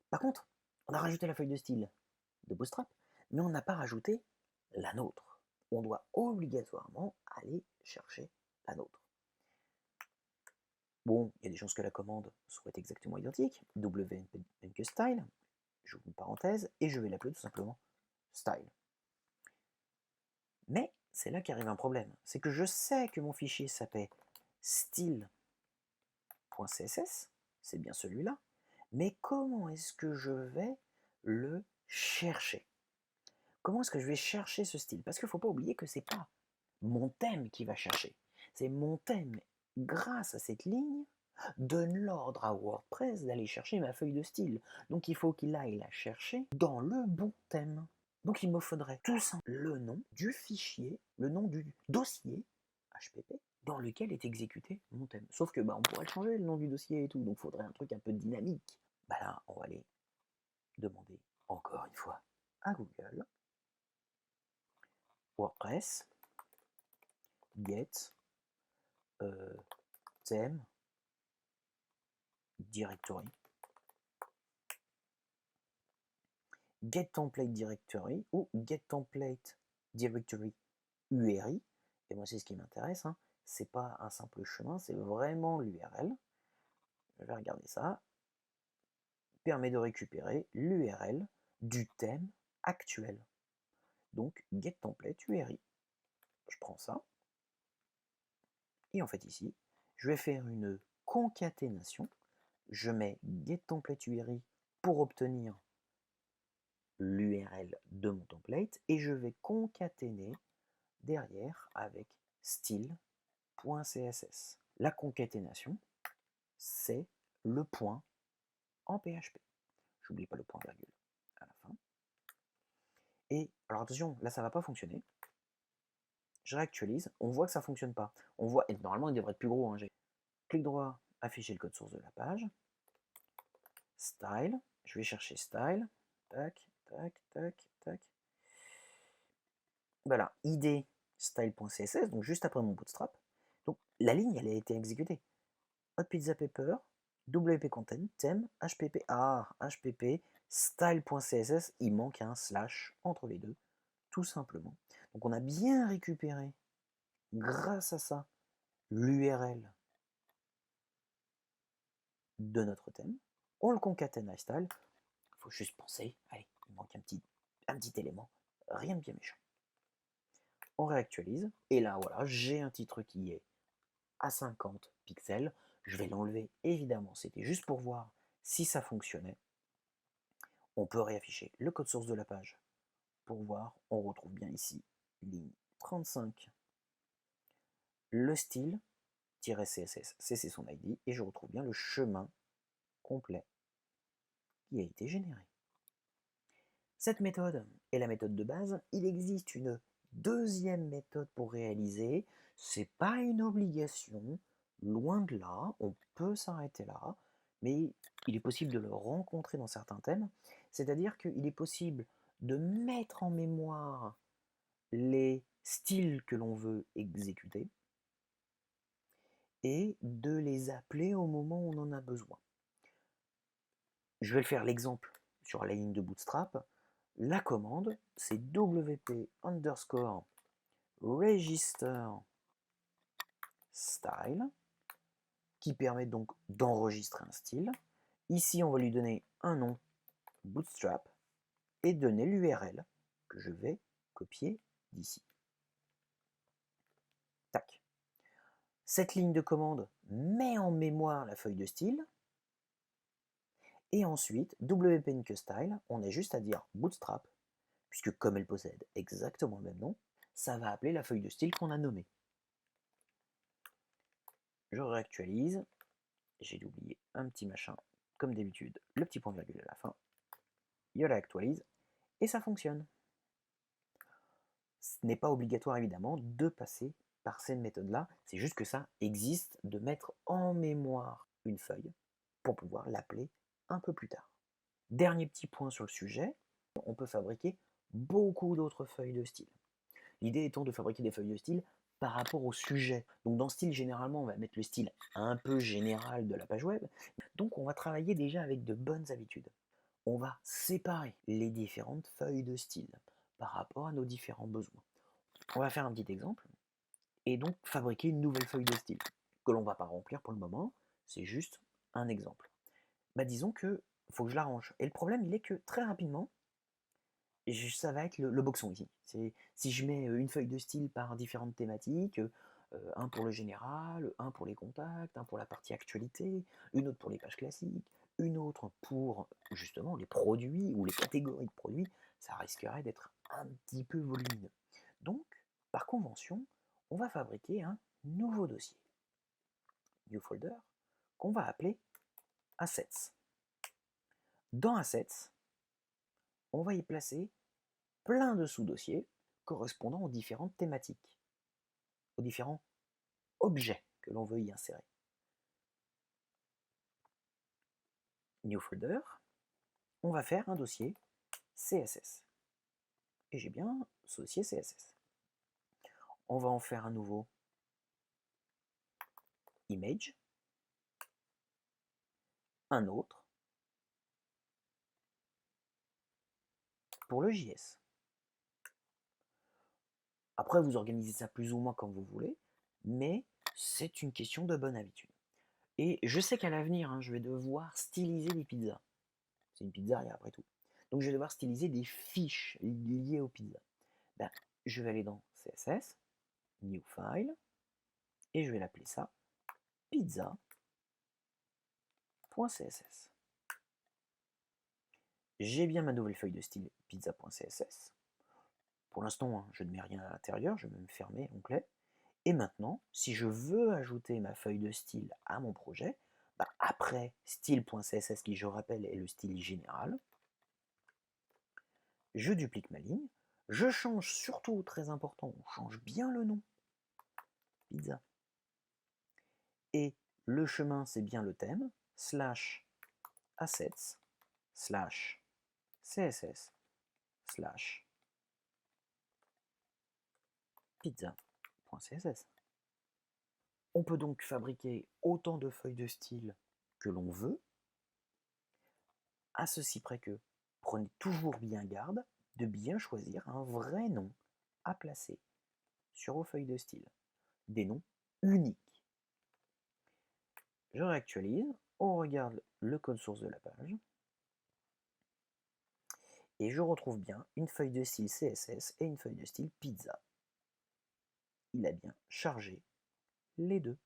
Par contre, on a rajouté la feuille de style de Bootstrap, mais on n'a pas rajouté la nôtre. On doit obligatoirement aller chercher la nôtre. Bon, il y a des chances que la commande soit exactement identique. WNPStyle, j'ouvre une parenthèse, et je vais l'appeler tout simplement style. Mais c'est là qu'arrive un problème. C'est que je sais que mon fichier s'appelle style.css, c'est bien celui-là, mais comment est-ce que je vais le chercher? Comment est-ce que je vais chercher ce style? Parce qu'il ne faut pas oublier que ce n'est pas mon thème qui va chercher. C'est mon thème, grâce à cette ligne, donne l'ordre à WordPress d'aller chercher ma feuille de style. Donc il faut qu'il aille la chercher dans le bon thème. Donc il me faudrait tout simplement le nom du fichier, le nom du dossier HPP dans lequel est exécuté mon thème. Sauf que on pourrait changer le nom du dossier et tout, donc il faudrait un truc un peu dynamique. Là, on va aller demander encore une fois à Google WordPress get theme directory, get template directory ou get template directory URI. Et moi, c'est ce qui m'intéresse, hein. C'est pas un simple chemin, c'est vraiment l'URL. Je vais regarder ça. Permet de récupérer l'URL du thème actuel. Donc, get template URI. Je prends ça. Et en fait, ici, je vais faire une concaténation. Je mets get template URI pour obtenir l'URL de mon template et je vais concaténer derrière avec style.css. La concaténation, c'est le point en PHP. J'oublie pas le point virgule à la fin. Et alors attention, là ça va pas fonctionner. Je réactualise, on voit que ça fonctionne pas. On voit, et normalement il devrait être plus gros. Hein. Clic droit, afficher le code source de la page. Style, je vais chercher style. Tac, tac, tac, tac. Voilà, id style.css, donc juste après mon bootstrap. Donc la ligne, elle a été exécutée. Hot Pizza Pepper, WP Content, thème, HPP, HPP, style.css, il manque un slash entre les deux, tout simplement. Donc on a bien récupéré, grâce à ça, l'URL de notre thème. On le concatène à style. Il faut juste penser, allez, il manque un petit élément, rien de bien méchant. On réactualise, et là, voilà, j'ai un titre qui est à 50 pixels. Je vais l'enlever, évidemment, c'était juste pour voir si ça fonctionnait. On peut réafficher le code source de la page pour voir. On retrouve bien ici, ligne 35, le style, -css, c'est son ID, et je retrouve bien le chemin complet qui a été généré. Cette méthode est la méthode de base. Il existe une deuxième méthode pour réaliser. C'est pas une obligation, loin de là. On peut s'arrêter là, mais il est possible de le rencontrer dans certains thèmes. C'est-à-dire qu'il est possible de mettre en mémoire les styles que l'on veut exécuter et de les appeler au moment où on en a besoin. Je vais faire l'exemple sur la ligne de Bootstrap. La commande, c'est wp underscore register style, qui permet donc d'enregistrer un style. Ici, on va lui donner un nom, Bootstrap, et donner l'URL que je vais copier d'ici. Tac. Cette ligne de commande met en mémoire la feuille de style. Et ensuite, wp-style, on a juste à dire Bootstrap, puisque comme elle possède exactement le même nom, ça va appeler la feuille de style qu'on a nommée. Je réactualise, j'ai oublié un petit machin, comme d'habitude, le petit point virgule à la fin, je réactualise, et ça fonctionne. Ce n'est pas obligatoire évidemment de passer par cette méthode-là, c'est juste que ça existe de mettre en mémoire une feuille pour pouvoir l'appeler un peu plus tard. Dernier petit point sur le sujet, on peut fabriquer beaucoup d'autres feuilles de style. L'idée étant de fabriquer des feuilles de style par rapport au sujet. Donc dans style, généralement, on va mettre le style un peu général de la page web. Donc on va travailler déjà avec de bonnes habitudes. on va séparer les différentes feuilles de style par rapport à nos différents besoins. On va faire un petit exemple et donc fabriquer une nouvelle feuille de style que l'on ne va pas remplir pour le moment, c'est juste un exemple. Bah, disons que faut que je l'arrange. Et le problème, il est que très rapidement, ça va être le boxon ici. Si je mets une feuille de style par différentes thématiques, un pour le général, un pour les contacts, un pour la partie actualité, une autre pour les pages classiques, une autre pour justement les produits ou les catégories de produits, ça risquerait d'être un petit peu volumineux. Donc, par convention, on va fabriquer un nouveau dossier, new folder, qu'on va appeler Assets. Dans Assets, on va y placer plein de sous-dossiers correspondant aux différentes thématiques, aux différents objets que l'on veut y insérer. New folder, on va faire un dossier CSS. Et j'ai bien ce dossier CSS. On va en faire un nouveau image, un autre pour le JS. Après, vous organisez ça plus ou moins comme vous voulez, mais c'est une question de bonne habitude. Et je sais qu'à l'avenir, je vais devoir styliser des pizzas. C'est une pizzeria après tout. Donc je vais devoir styliser des fiches liées aux pizzas. Ben, je vais aller dans CSS, New File, et je vais l'appeler ça pizza.css. J'ai bien ma nouvelle feuille de style pizza.css. Pour l'instant, je ne mets rien à l'intérieur, je vais même fermer l'onglet. Et maintenant, si je veux ajouter ma feuille de style à mon projet, après style.css qui, je rappelle, est le style général, je duplique ma ligne, je change surtout, très important, on change bien le nom, pizza. Et le chemin, c'est bien le thème, /assets, /css, /pizza.css. On peut donc fabriquer autant de feuilles de style que l'on veut, à ceci près que prenez toujours bien garde de bien choisir un vrai nom à placer sur vos feuilles de style. Des noms uniques. Je réactualise, on regarde le code source de la page, et je retrouve bien une feuille de style CSS et une feuille de style pizza. Il a bien chargé les deux.